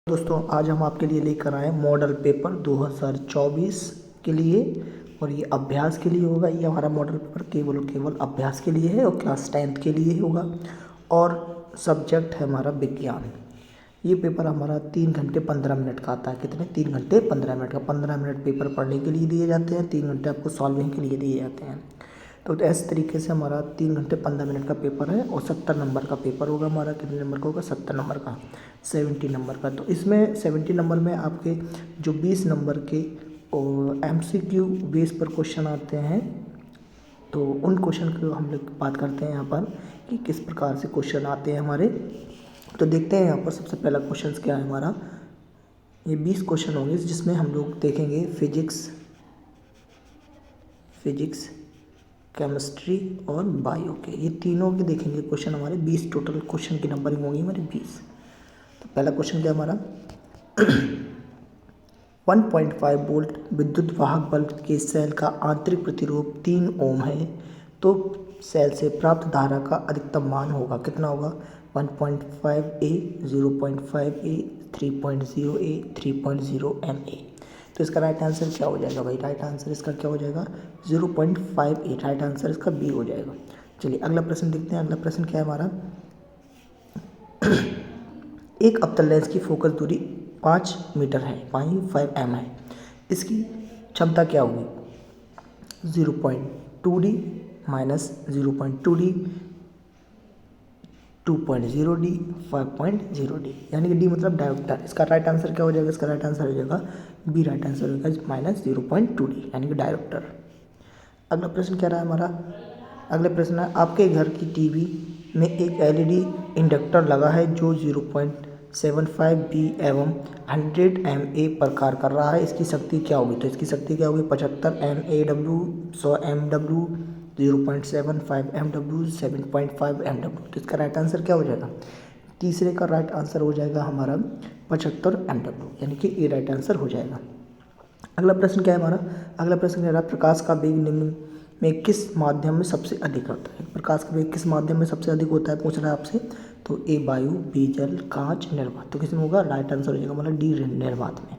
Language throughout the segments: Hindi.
दोस्तों आज हम आपके लिए लेकर आए मॉडल पेपर 2024 के लिए। और ये अभ्यास के लिए होगा। ये हमारा मॉडल पेपर केवल और केवल अभ्यास के लिए है और क्लास 10th के लिए होगा। और सब्जेक्ट है हमारा विज्ञान। ये पेपर हमारा 3 घंटे 15 मिनट का आता है। कितने? 3 घंटे 15 मिनट का। 15 मिनट पेपर पढ़ने के लिए दिए जाते हैं, 3 घंटे आपको सॉल्विंग के लिए दिए जाते हैं। तो इस तरीके से हमारा 3 घंटे 15 मिनट का पेपर है और 70 नंबर का पेपर होगा हमारा। कितने नंबर का होगा? 70 नंबर का, 70 नंबर का। तो इसमें 70 नंबर में आपके जो 20 नंबर के MCQ बेस पर क्वेश्चन आते हैं, तो उन क्वेश्चन को हम लोग बात करते हैं यहाँ पर कि किस प्रकार से क्वेश्चन आते हैं हमारे। तो देखते हैं यहाँ पर सबसे पहला क्वेश्चन क्या है हमारा। ये 20 क्वेश्चन होंगे जिसमें हम लोग देखेंगे फिजिक्स, केमिस्ट्री और बायो के, ये तीनों के देखेंगे क्वेश्चन हमारे। 20 टोटल क्वेश्चन की नंबरिंग होगी हमारी 20। तो पहला क्वेश्चन क्या हमारा 1.5 वोल्ट विद्युत वाहक बल्ब के सेल का आंतरिक प्रतिरोध 3 ओम है, तो सेल से प्राप्त धारा का अधिकतम मान होगा। कितना होगा? 1.5 A, 0.5 A, 3.0 A, 3.0 MA। तो इसका राइट आंसर क्या हो जाएगा भाई? राइट आंसर इसका क्या हो जाएगा? 0.5 A। राइट आंसर इसका बी हो जाएगा। चलिए अगला प्रश्न देखते हैं। अगला प्रश्न क्या है हमारा एक अवतल लेंस की फोकस दूरी 5 मीटर है, 5 m है। इसकी क्षमता क्या होगी? 0.2D minus 0.2D, 2.0D, 5.0D, यानी कि D मतलब डायोप्टर। इसका राइट आंसर क्या हो जाएगा? इसका राइट आंसर हो जाएगा बी। राइट आंसर हो जाएगा माइनस 0.2D, यानी कि डायोप्टर। अगला प्रश्न क्या रहा है हमारा? अगला प्रश्न है आपके घर की टीवी में एक LED इंडक्टर लगा है जो 0.75 B एवं 100 MA पर कार्य कर रहा है। इसकी शक्ति क्या होगी? तो इसकी शक्ति क्या होगी? 75 MAW, 100 MW, 0.75 MW, 7.5 MW। तो इसका राइट आंसर क्या हो जाएगा? तीसरे का राइट आंसर हो जाएगा हमारा 75 MW, यानी कि ए राइट आंसर हो जाएगा। अगला प्रश्न क्या है हमारा? अगला प्रश्न कह रहा है प्रकाश का वेग निम्न में किस माध्यम में सबसे अधिक होता है? प्रकाश का वेग किस माध्यम में सबसे अधिक होता है पूछ रहा है आपसे। तो ए वायु, बी जल, कांच, निर्वात। तो किसमें होगा? राइट आंसर हो जाएगा मतलब डी, निर्वात में।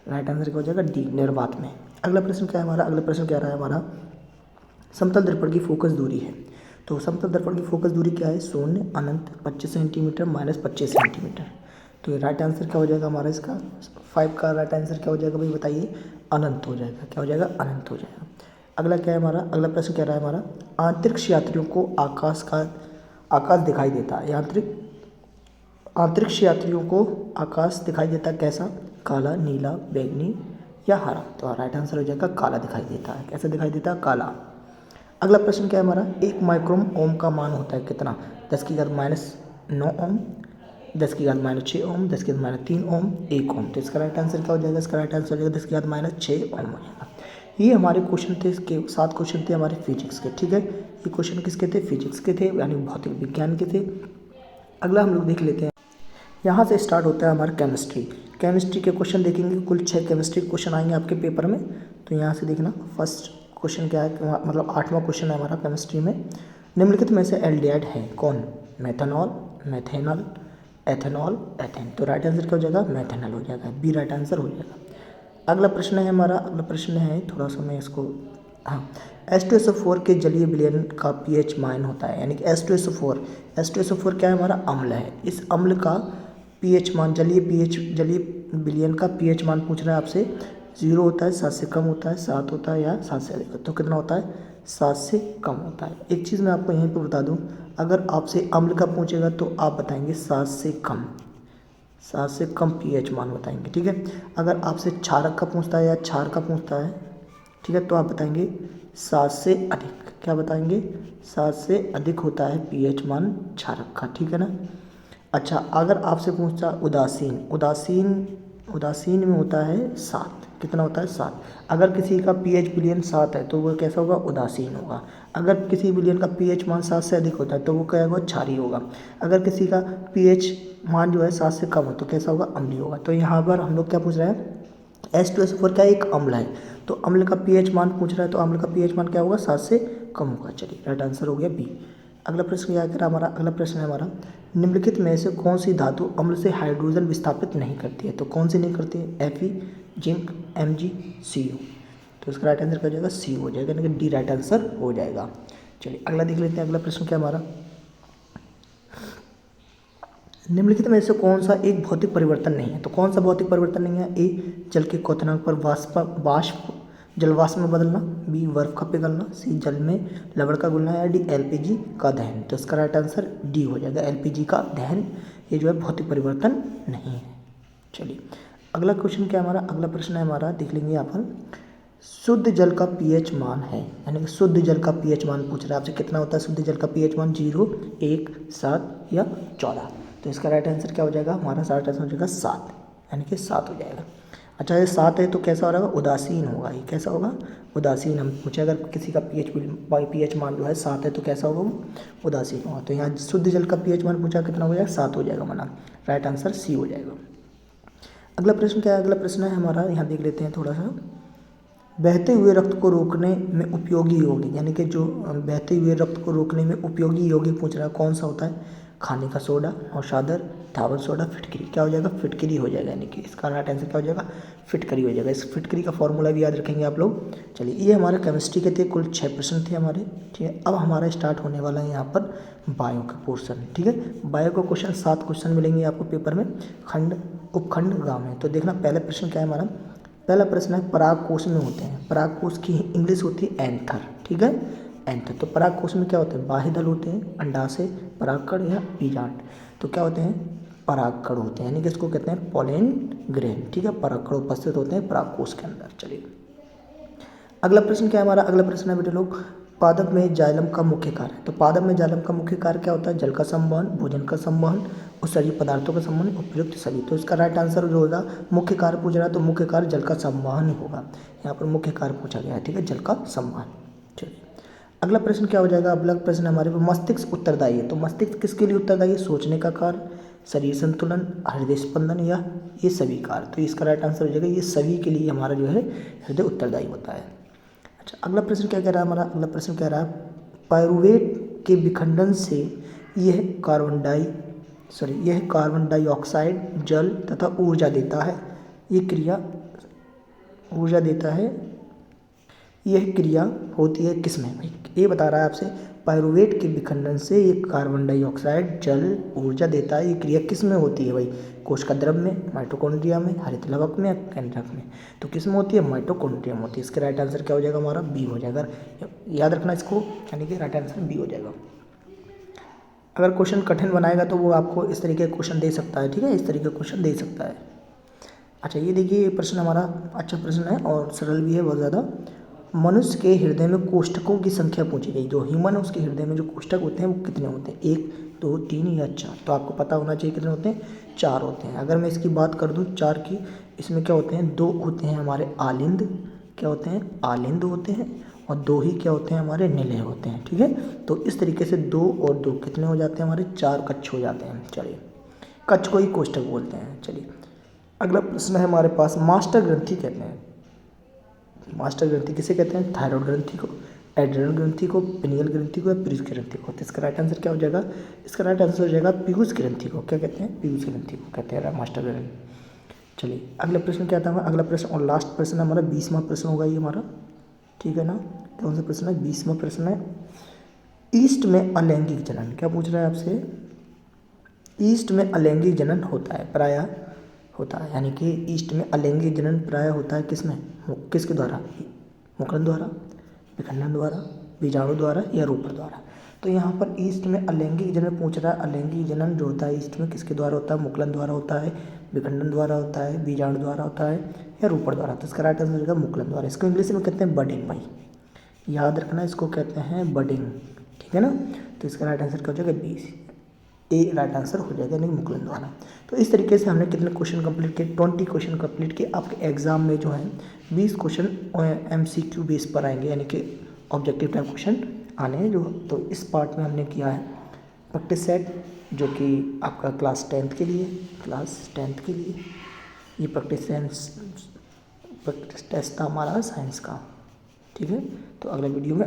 राइट आंसर क्या हो जाएगा? डी, निर्वात में। अगला प्रश्न क्या है हमारा? अगला प्रश्न क्या रहा है हमारा समतल दर्पण की फोकस दूरी है। तो समतल दर्पण की फोकस दूरी क्या है? 0, अनंत, 25 सेंटीमीटर, माइनस 25 सेंटीमीटर। तो ये राइट आंसर क्या हो जाएगा हमारा? इसका 5 का राइट आंसर क्या हो जाएगा भाई बताइए? अनंत हो जाएगा। क्या हो जाएगा? अनंत हो जाएगा। अगला क्या है हमारा? अगला प्रश्न क्या रहा है हमारा अंतरिक्ष यात्रियों को आकाश दिखाई देता है। अंतरिक्ष यात्रियों को आकाश दिखाई देता है कैसा? काला, नीला, बैंगनी या हरा। तो राइट आंसर हो जाएगा काला दिखाई देता है। कैसा दिखाई देता है? काला। अगला प्रश्न क्या है हमारा 1 माइक्रोम ओम का मान होता है कितना? 10 की घात -9 ओम, 10 की घात -6 ओम, 10 की घात -3 ओम, 1 ओम। तो इसका राइट आंसर क्या हो जाएगा? इसका राइट आंसर हो जाएगा 10 की घात -6 ओम हो जाएगा। ये हमारे क्वेश्चन थे, इसके 7 क्वेश्चन थे हमारे फिजिक्स के। ठीक है, ये क्वेश्चन किसके थे? फिजिक्स के थे, यानी भौतिक विज्ञान के थे। अगला हम लोग देख लेते हैं। यहाँ से स्टार्ट होता है हमारा केमिस्ट्री। केमिस्ट्री के क्वेश्चन देखेंगे, कुल 6 केमिस्ट्री के क्वेश्चन आएंगे आपके पेपर में। तो यहाँ से देखना फर्स्ट क्वेश्चन क्या है, मतलब 8वां क्वेश्चन है हमारा केमिस्ट्री में। निम्नलिखित में से एल्डिहाइड है कौन? Methanol, methanol, ethanol, ethane. तो राइट आंसर क्या हो जाएगा? मेथेनॉल हो जाएगा। बी राइट आंसर हो जाएगा। अगला प्रश्न है हमारा, अगला प्रश्न है थोड़ा सा मैं इसको H2SO4 के जलीय विलयन का pH मान होता है, यानी कि H2SO4 क्या है हमारा? अम्ल है। इस अम्ल का pH मान, जलीय विलयन का pH मान पूछ रहा है आपसे। 0 होता है, 7 से कम होता है, 7 होता है या 7 से अधिक। तो कितना होता है? 7 से कम होता है। एक चीज़ मैं आपको यहीं पर बता दूं, अगर आपसे अम्ल का पूछेगा तो आप बताएंगे 7 से कम, 7 से कम pH मान बताएंगे। ठीक है, अगर आपसे क्षारक का पूछता है या क्षार का पूछता है, ठीक है, तो आप बताएंगे 7 से अधिक। क्या बताएंगे? 7 से अधिक होता है pH मान क्षारक का। ठीक है ना। अच्छा, अगर आपसे पूछता उदासीन में होता है 7। कितना होता है? 7। अगर किसी का pH विलयन 7 है तो वो कैसा होगा? उदासीन होगा। अगर किसी विलयन का pH मान 7 से अधिक होता है तो वो क्या होगा? क्षारीय होगा। अगर किसी का pH मान जो है 7 से कम हो तो कैसा होगा? अम्लीय होगा। तो यहाँ पर हम लोग क्या पूछ रहे हैं? H2SO4 क्या एक अम्ल है, तो अम्ल का pH मान पूछ रहा है, तो अम्ल का pH मान क्या होगा? 7 से कम होगा। चलिए राइट आंसर हो गया बी। अगला प्रश्न क्या कह रहा है हमारा, अगला प्रश्न है हमारा, निम्नलिखित में से कौन सी धातु अम्ल से हाइड्रोजन विस्थापित नहीं करती है? तो कौन सी नहीं करती है? Fe, zinc, Mg, Co। तो इसका राइट आंसर क्या हो जाएगा? सी हो जाएगा, यानी कि डी राइट आंसर हो जाएगा। चलिए अगला देख लेते हैं। अगला प्रश्न क्या हमारा, निम्नलिखित में से कौन सा एक भौतिक परिवर्तन नहीं है? तो कौन सा भौतिक परिवर्तन नहीं है? ए, जल के क्वथनांक पर वाष्प जलवाष्प में बदलना, बी, बर्फ का पिघलना, सी, जल में लवण का घुलना, या डी, एलपीजी का दहन। तो इसका राइट आंसर डी हो जाएगा, एलपीजी का दहन ये जो है भौतिक परिवर्तन नहीं है। चलिए अगला क्वेश्चन क्या हमारा, अगला प्रश्न है हमारा, देख लेंगे यहाँ पर, शुद्ध जल का पीएच मान है, यानी कि शुद्ध जल का पीएच मान पूछ रहा है आपसे, कितना होता है शुद्ध जल का पीएच मान? 0, 1, 7 या 14। तो इसका राइट आंसर क्या हो जाएगा? हमारा राइट आंसर हो जाएगा 7, यानी कि 7 हो जाएगा। अच्छा ये 7 है तो कैसा हो रहेगा? उदासीन होगा। ये कैसा होगा? उदासीन। हम पूछे अगर किसी का पीएच मान जो है 7 है तो कैसा होगा? वो उदासीन होगा। तो यहाँ शुद्ध जल का पीएच मान पूछा, कितना हो जाएगा? 7 हो जाएगा हमारा, राइट आंसर सी हो जाएगा। अगला प्रश्न क्या है? अगला प्रश्न है हमारा, यहाँ देख लेते हैं थोड़ा सा, बहते हुए रक्त को रोकने में उपयोगी यौगिक, यानी कि जो बहते हुए रक्त को रोकने में उपयोगी यौगिक पूछ रहा है कौन सा होता है? खाने का सोडा, औषाधर, धावन सोडा, फिटकरी। क्या हो जाएगा? फिटकरी हो जाएगा, यानी कि इसका राइट आंसर क्या हो जाएगा? फिटकरी हो जाएगा। इस फिटकरी का फॉर्मूला भी याद रखेंगे आप लोग। चलिए ये हमारे केमिस्ट्री के थे, कुल 6 प्रश्न थे हमारे, ठीक है। अब हमारा स्टार्ट होने वाला है यहाँ पर बायो का पोर्सन, ठीक है। बायो का क्वेश्चन 7 क्वेश्चन मिलेंगे आपको पेपर में, खंड, उपखंड, गाँव में। तो देखना पहला प्रश्न क्या है हमारा, पहला प्रश्न है पराग कोश में होते हैं, पराग कोश की इंग्लिश होती है एंथर, ठीक है, एंथर। तो पराग कोश में क्या होते हैं? बाह्य दल होते हैं, अंडाशय, परागकण या बीजांड। तो क्या होते हैं? परागकण होते हैं, यानी कि इसको कहते हैं पोलन ग्रेन, ठीक है। परागकण उपस्थित होते हैं पराग कोश के अंदर। चलिए अगला प्रश्न क्या है हमारा, अगला प्रश्न है बेटे लोग, पादप में जाइलम का मुख्य कार्य। तो पादप में जाइलम का मुख्य कार्य क्या होता है? जल का संवहन, भोजन का संवहन, उत्सर्जित पदार्थों का संवहन, उपयुक्त सभी। तो इसका राइट आंसर जो होगा, मुख्य कार्य पूछ रहा है तो मुख्य कार्य जल का संवहन होगा। यहाँ पर मुख्य कार्य पूछा गया है, ठीक है, जल का संवहन। चलिए अगला प्रश्न क्या हो जाएगा, अगला प्रश्न हमारे पर मस्तिष्क उत्तरदायी है। तो मस्तिष्क किसके लिए उत्तरदायी है? सोचने का कार्य, शरीर संतुलन, हृदय स्पंदन या ये सभी कार्य। तो इसका राइट आंसर हो जाएगा ये सभी के लिए हमारा जो है हृदय उत्तरदायी होता है। अच्छा अगला प्रश्न क्या कह रहा है हमारा, अगला प्रश्न कह रहा है पायरुवेट के विखंडन से यह कार्बन डाइऑक्साइड, जल तथा ऊर्जा देता है। ये क्रिया ऊर्जा देता है, यह क्रिया होती है किसमें? भाई ये बता रहा है आपसे, पायरुवेट के विखंडन से ये कार्बन डाइऑक्साइड, जल, ऊर्जा देता है। ये क्रिया किस में होती है भाई? कोश का द्रव में, माइटोकॉन्ड्रिया में, हरित लवक में या केंद्रक में। तो किस में होती है? माइटोकॉन्ड्रिया में होती है। इसका राइट आंसर क्या हो जाएगा हमारा? बी हो जाएगा। याद रखना इसको, यानी कि राइट आंसर बी हो जाएगा। अगर क्वेश्चन कठिन बनाएगा तो वो आपको इस तरीके का क्वेश्चन दे सकता है, ठीक है, इस तरीके का क्वेश्चन दे सकता है। अच्छा ये देखिए, ये प्रश्न हमारा अच्छा प्रश्न है और सरल भी है बहुत ज़्यादा। मनुष्य के हृदय में कोष्ठकों की संख्या पूछी गई। जो ह्यूमन है उसके हृदय में जो कोष्ठक होते हैं वो कितने होते हैं? 1, 2, 3 या 4। तो आपको पता होना चाहिए कितने होते हैं? 4 होते हैं। अगर मैं इसकी बात कर दूं 4 की, इसमें क्या होते हैं? 2 होते हैं हमारे आलिंद, क्या होते हैं? आलिंद होते हैं, और 2 ही क्या होते हैं? हमारे निलय होते हैं, ठीक है। तो इस तरीके से 2 और 2 कितने हो जाते हैं? हमारे 4 कच्छ हो जाते हैं। चलिए कच्छ को ही कोष्ठक बोलते हैं। चलिए अगला प्रश्न है हमारे पास, मास्टर ग्रंथि कहते हैं। मास्टर ग्रंथि किसे कहते हैं? थायराइड ग्रंथि को, एड्रेनल ग्रंथि को, पिनियल ग्रंथि को या पीयूष ग्रंथि को। तो इसका राइट आंसर क्या हो जाएगा? इसका राइट आंसर हो जाएगा पीयूष ग्रंथि को। क्या कहते हैं? पीयूष ग्रंथि को कहते हैं मास्टर ग्रंथि। चलिए अगला प्रश्न क्या आता है? अगला प्रश्न और लास्ट प्रश्न हमारा 20वां प्रश्न होगा ये हमारा, ठीक है ना। कौन सा प्रश्न है? 20वां प्रश्न है, ईस्ट में अलैंगिक जनन। क्या पूछ रहा है आपसे? ईस्ट में अलैंगिक जनन होता है, प्रायः होता है, यानी कि ईस्ट में अलैंगिक जनन प्रायः होता है किसमें? किसके द्वारा? मुकुलन द्वारा, विखंडन द्वारा, बीजाणु द्वारा या रोपण द्वारा। तो यहाँ पर ईस्ट में अलैंगिक जनन पूछ रहा है। अलैंगिक जनन जो होता है ईस्ट में किसके द्वारा होता है? मुकुलन द्वारा होता है, विखंडन द्वारा होता है, बीजाणु द्वारा होता है या रोपण द्वारा। तो इसका राइट आंसर होगा मुकुलन द्वारा। इसको इंग्लिश में कहते हैं बडिंग। भाई याद रखना, इसको कहते हैं बडिंग, ठीक है ना। तो इसका राइट आंसर क्या हो जाएगा? बी, ए राइट आंसर हो जाएगा, यानी मुकुलन द्वारा। तो इस तरीके से हमने कितने क्वेश्चन कंप्लीट किए? 20 क्वेश्चन कंप्लीट किए। आपके एग्जाम में जो है 20 क्वेश्चन MCQ बेस पर आएंगे, यानी कि ऑब्जेक्टिव टाइप क्वेश्चन आने हैं जो। तो इस पार्ट में हमने किया है प्रैक्टिस सेट, जो कि आपका क्लास 10th के लिए ये प्रैक्टिस टेस्ट था हमारा साइंस का, ठीक है। तो अगले वीडियो में